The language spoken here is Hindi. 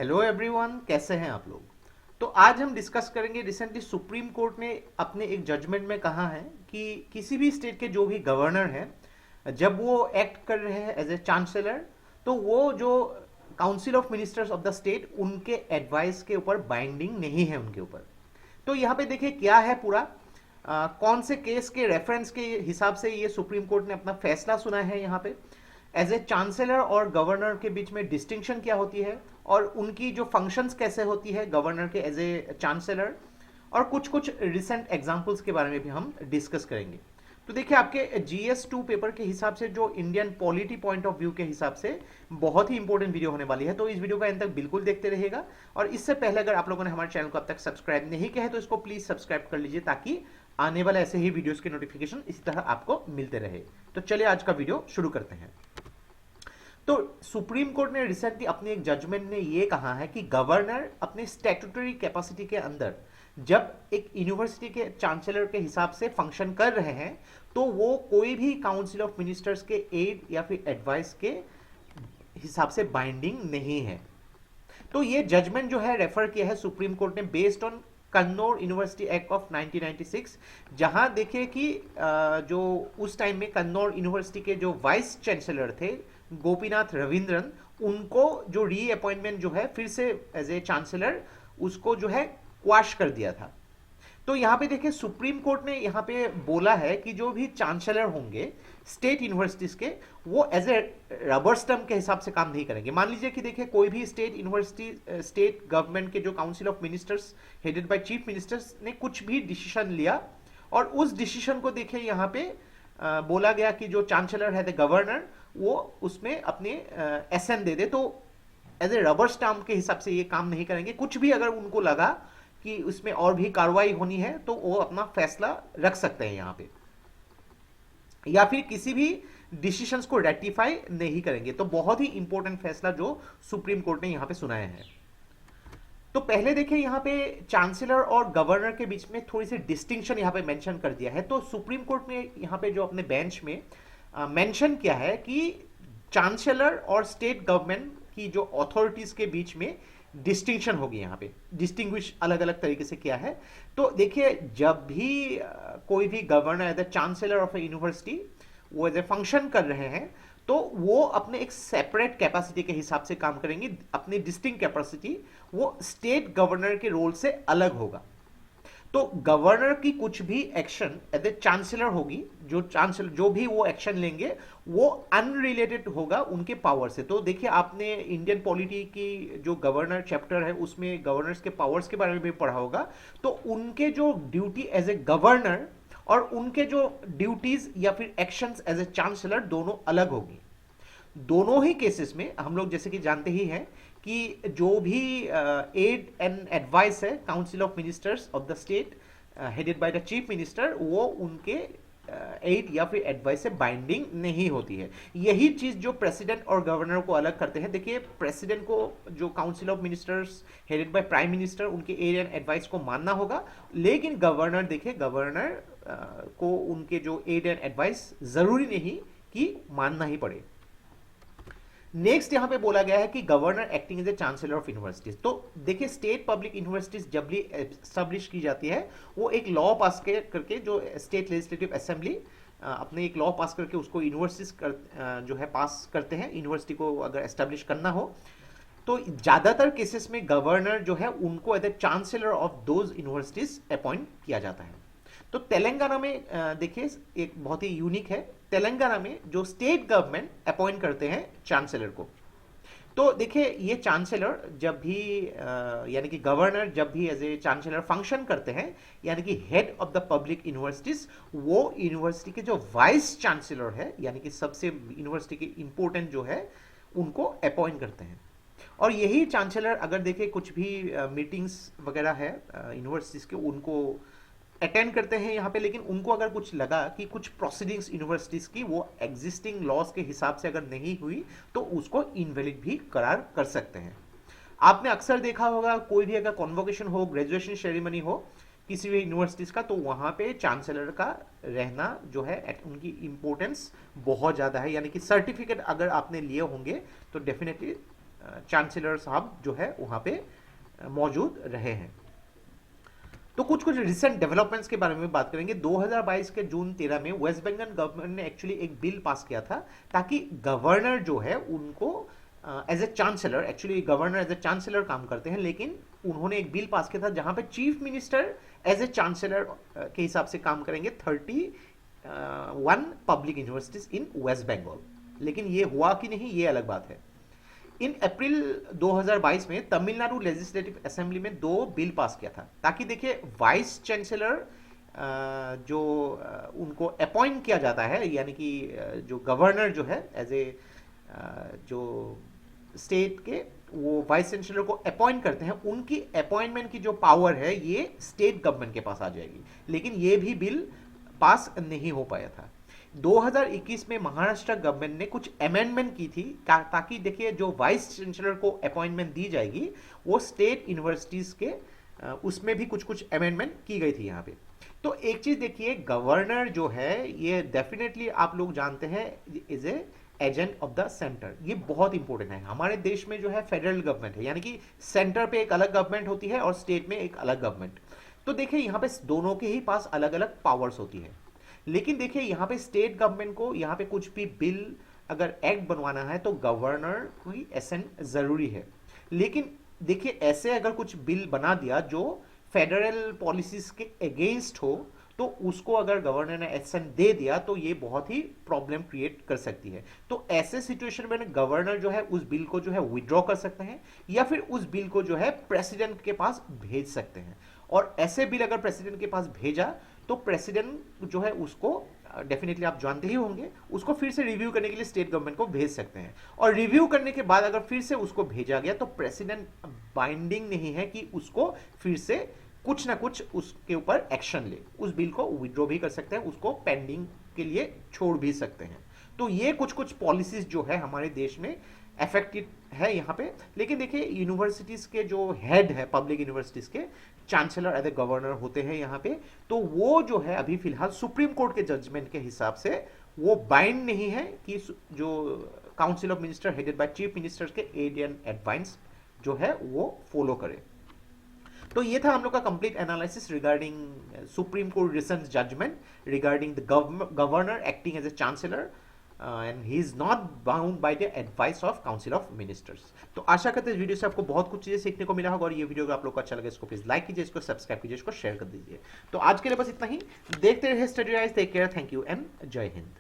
हेलो एवरीवन, कैसे हैं आप लोग। तो आज हम डिस्कस करेंगे, रिसेंटली सुप्रीम कोर्ट ने अपने एक जजमेंट में कहा है कि किसी भी स्टेट के जो भी गवर्नर हैं, जब वो एक्ट कर रहे हैं एज ए चांसलर, तो वो जो council of ministers of the state, उनके एडवाइस के ऊपर बाइंडिंग नहीं है उनके ऊपर। तो यहाँ पे देखिए क्या है पूरा, कौन से केस के रेफरेंस के हिसाब से ये सुप्रीम कोर्ट ने अपना फैसला सुना है। यहाँ पे एज ए चांसलर और गवर्नर के बीच में डिस्टिंक्शन क्या होती है और उनकी जो फंक्शंस कैसे होती है गवर्नर के एज ए चांसलर, और कुछ कुछ रिसेंट एग्जांपल्स के बारे में भी हम डिस्कस करेंगे। तो देखिए आपके GS2 पेपर के हिसाब से, जो Indian polity point of view के हिसाब से बहुत ही इंपॉर्टेंट वीडियो होने वाली है, तो इस वीडियो का एंड तक बिल्कुल देखते रहिएगा। और इससे पहले अगर आप लोगों ने हमारे चैनल को अब तक सब्सक्राइब नहीं किया है तो इसको प्लीज सब्सक्राइब कर लीजिए, ताकि आने वाले ऐसे ही वीडियोस के नोटिफिकेशन इसी तरह आपको मिलते रहे। तो चलिए आज का वीडियो शुरू करते हैं। तो सुप्रीम कोर्ट ने रिसेंटली अपने एक जजमेंट में यह कहा है कि गवर्नर अपने स्टैट्यूटरी कैपेसिटी के अंदर जब एक यूनिवर्सिटी के चांसलर के हिसाब से फंक्शन कर रहे हैं, तो वो कोई भी काउंसिल ऑफ मिनिस्टर्स के एड या फिर एडवाइस के हिसाब से बाइंडिंग नहीं है। तो ये जजमेंट जो है रेफर किया है सुप्रीम कोर्ट ने based on Kannur university act of 1996, जहां देखिए कि जो उस टाइम में कन्नौर यूनिवर्सिटी के जो वाइस चांसलर थे गोपीनाथ रविंद्रन, उनको जो री अपॉइंटमेंट जो है फिर से एज ए चांसलर उसको जो है क्वाश कर दिया था। तो यहाँ पे देखिए सुप्रीम कोर्ट ने यहाँ पे बोला है कि जो भी चांसलर होंगे स्टेट यूनिवर्सिटीज के, वो एज ए रबर स्टम्प के हिसाब से काम नहीं करेंगे। मान लीजिए कि देखिए कोई भी स्टेट यूनिवर्सिटी, स्टेट गवर्नमेंट के जो council of ministers headed by chief ministers ने कुछ भी डिसीजन लिया और उस डिसीजन को देखिए यहाँ पे बोला गया कि जो चांसलर है द गवर्नर, वो उसमें अपने एसेंट दे दे, तो एज ए रबर स्टाम्प के हिसाब से ये काम नहीं करेंगे। कुछ भी अगर उनको लगा कि उसमें और भी कार्रवाई होनी है तो वो अपना फैसला रख सकते हैं यहाँ पे, या फिर किसी भी डिसीजंस को रेटिफाई नहीं करेंगे। तो बहुत ही इंपॉर्टेंट फैसला जो सुप्रीम कोर्ट ने यहाँ पे सुनाया है। तो पहले देखिए यहाँ पे चांसलर और गवर्नर के बीच में थोड़ी सी डिस्टिंक्शन यहाँ पे मेंशन कर दिया है। तो सुप्रीम कोर्ट ने यहाँ पे जो अपने बेंच में मेंशन किया है कि चांसलर और स्टेट गवर्नमेंट की जो अथॉरिटीज के बीच में डिस्टिंक्शन होगी, यहाँ पे डिस्टिंग्विश अलग अलग तरीके से किया है। तो देखिए जब भी कोई भी governor as a chancellor of a university वो एज ए फंक्शन कर रहे हैं, तो वो अपने एक सेपरेट कैपेसिटी के हिसाब से काम करेंगे। अपनी डिस्टिंक्ट कैपेसिटी वो स्टेट गवर्नर के रोल से अलग होगा। तो गवर्नर की कुछ भी एक्शन एज ए चांसलर होगी, जो चांसलर जो भी वो एक्शन लेंगे वो अनरिलेटेड होगा उनके पावर से। तो देखिए आपने इंडियन पॉलिटी की जो गवर्नर चैप्टर है उसमें गवर्नर्स के पावर्स के बारे में भी पढ़ा होगा। तो उनके जो ड्यूटी एज ए गवर्नर और उनके जो ड्यूटीज या फिर एक्शंस एज ए चांसलर दोनों अलग होगी। दोनों ही केसेस में हम लोग जैसे कि जानते ही हैं कि जो भी एड एंड एडवाइस है council of ministers of the state headed by the chief minister, वो उनके एड या फिर एडवाइस से बाइंडिंग नहीं होती है। यही चीज जो प्रेसिडेंट और गवर्नर को अलग करते हैं। देखिए प्रेसिडेंट को जो council of ministers headed by prime minister, उनके एड एंड एडवाइस को मानना होगा, लेकिन गवर्नर देखिए गवर्नर को उनके जो एड एंड एडवाइस जरूरी नहीं कि मानना ही पड़े। नेक्स्ट यहां पे बोला गया है कि governor acting as a chancellor of universities. तो देखिए स्टेट पब्लिक यूनिवर्सिटीज जब भी एस्टेब्लिश की जाती है, वो एक लॉ पास करके, जो स्टेट लेजिस्लेटिव असेंबली अपने एक लॉ पास करके उसको यूनिवर्सिटीज जो है पास करते हैं। यूनिवर्सिटी को अगर एस्टेब्लिश करना हो तो ज्यादातर केसेस में गवर्नर जो है उनको as a chancellor of those universities appoint किया जाता है। तो तेलंगाना में देखिए एक बहुत ही यूनिक है, तेलंगाना में जो स्टेट गवर्नमेंट अपॉइंट करते हैं चांसलर को। तो देखिए ये चांसलर जब भी यानी कि गवर्नर जब भी एज ए चांसलर फंक्शन करते हैं, यानी कि head of the public universities, वो यूनिवर्सिटी के जो वाइस चांसलर है, यानी कि सबसे यूनिवर्सिटी के इंपॉर्टेंट जो है, उनको अपॉइंट करते हैं। और यही चांसलर अगर देखिए कुछ भी मीटिंग्स वगैरह है यूनिवर्सिटीज के, उनको अटेंड करते हैं यहाँ पे, लेकिन उनको अगर कुछ लगा कि कुछ प्रोसीडिंग्स यूनिवर्सिटीज की वो एग्जिस्टिंग लॉज के हिसाब से अगर नहीं हुई, तो उसको इनवैलिड भी करार कर सकते हैं। आपने अक्सर देखा होगा कोई भी अगर कॉन्वोकेशन हो, ग्रेजुएशन सेरेमनी हो किसी भी यूनिवर्सिटीज का, तो वहां पे चांसलर का रहना जो है उनकी इंपॉर्टेंस बहुत ज्यादा है। यानी कि सर्टिफिकेट अगर आपने लिए होंगे तो डेफिनेटली चांसलर साहब जो है वहाँ पे मौजूद रहे हैं। तो कुछ कुछ रिसेंट डेवलपमेंट्स के बारे में बात करेंगे। 2022 के जून 13 में वेस्ट बंगाल गवर्नमेंट ने एक्चुअली एक बिल पास किया था ताकि गवर्नर जो है उनको as a chancellor, actually governor as a chancellor काम करते हैं, लेकिन उन्होंने एक बिल पास किया था जहां पे chief minister as a chancellor के हिसाब से काम करेंगे 31 public universities in West Bengal. लेकिन ये हुआ कि नहीं ये अलग बात है। इन अप्रैल 2022 में तमिलनाडु लेजिस्लेटिव असेंबली में 2 बिल पास किया था ताकि देखिए वाइस चांसलर जो उनको अपॉइंट किया जाता है, यानी कि जो गवर्नर जो है एज ए जो स्टेट के वो वाइस चांसलर को अपॉइंट करते हैं, उनकी अपॉइंटमेंट की जो पावर है ये स्टेट गवर्नमेंट के पास आ जाएगी। लेकिन ये भी बिल पास नहीं हो पाया था। 2021 में महाराष्ट्र गवर्नमेंट ने कुछ अमेंडमेंट की थी ताकि देखिए जो वाइस चांसलर को अपॉइंटमेंट दी जाएगी वो स्टेट यूनिवर्सिटीज के उसमें भी कुछ कुछ अमेंडमेंट की गई थी यहाँ पे। तो एक चीज देखिए, गवर्नर जो है ये डेफिनेटली आप लोग जानते हैं is a agent of the centre. ये बहुत इंपॉर्टेंट है। हमारे देश में जो है फेडरल गवर्नमेंट है, यानी कि सेंटर पे एक अलग गवर्नमेंट होती है और स्टेट में एक अलग गवर्नमेंट। तो देखिए यहाँ पे दोनों के ही पास अलग अलग पावर्स होती है। लेकिन देखिए यहाँ पे स्टेट गवर्नमेंट को यहाँ पे कुछ भी बिल अगर एक्ट बनवाना है तो गवर्नर की एसेंट जरूरी है। लेकिन देखिए ऐसे अगर कुछ बिल बना दिया जो फेडरल पॉलिसीज के अगेंस्ट हो तो उसको अगर गवर्नर ने एसेंट दे दिया तो ये बहुत ही प्रॉब्लम क्रिएट कर सकती है। तो ऐसे सिचुएशन में गवर्नर जो है उस बिल को जो है विड्रॉ कर सकते हैं या फिर उस बिल को जो है प्रेसिडेंट के पास भेज सकते हैं। और ऐसे बिल अगर प्रेसिडेंट के पास भेजा तो प्रेसिडेंट जो है उसको डेफिनेटली आप जानते ही होंगे उसको फिर से रिव्यू करने के लिए स्टेट गवर्नमेंट को भेज सकते हैं। और रिव्यू करने के बाद अगर फिर से उसको भेजा गया तो प्रेसिडेंट बाइंडिंग नहीं है कि उसको फिर से कुछ ना कुछ उसके ऊपर एक्शन ले। उस बिल को विड्रॉ भी कर सकते हैं, उसको पेंडिंग के लिए छोड़ भी सकते हैं। तो ये कुछ कुछ पॉलिसीज जो है हमारे देश में अफेक्टेड है यहाँ पे। लेकिन देखिए यूनिवर्सिटीज के जो हेड है पब्लिक यूनिवर्सिटीज के चांसलर एज ए गवर्नर होते हैं यहाँ पे, तो वो जो है अभी फिलहाल सुप्रीम कोर्ट के जजमेंट के हिसाब से वो बाइंड नहीं है कि जो council of minister headed by chief minister के एड एंड एडवाइस जो है वो फॉलो करे। तो ये था हम लोग का complete analysis regarding supreme court recent judgement regarding the governor acting as a chancellor and he is not bound by the advice of council of ministers. तो आशा करते हैं इस वीडियो से आपको बहुत कुछ चीजें सीखने को मिला होगा और ये वीडियो अगर आप लोग को अच्छा लगे इसको प्लीज लाइक कीजिए, इसको सब्सक्राइब कीजिए, इसको शेयर कर दीजिए। तो आज के लिए बस इतना ही। देखते रहिए study rise, take care, thank you and जय हिंद।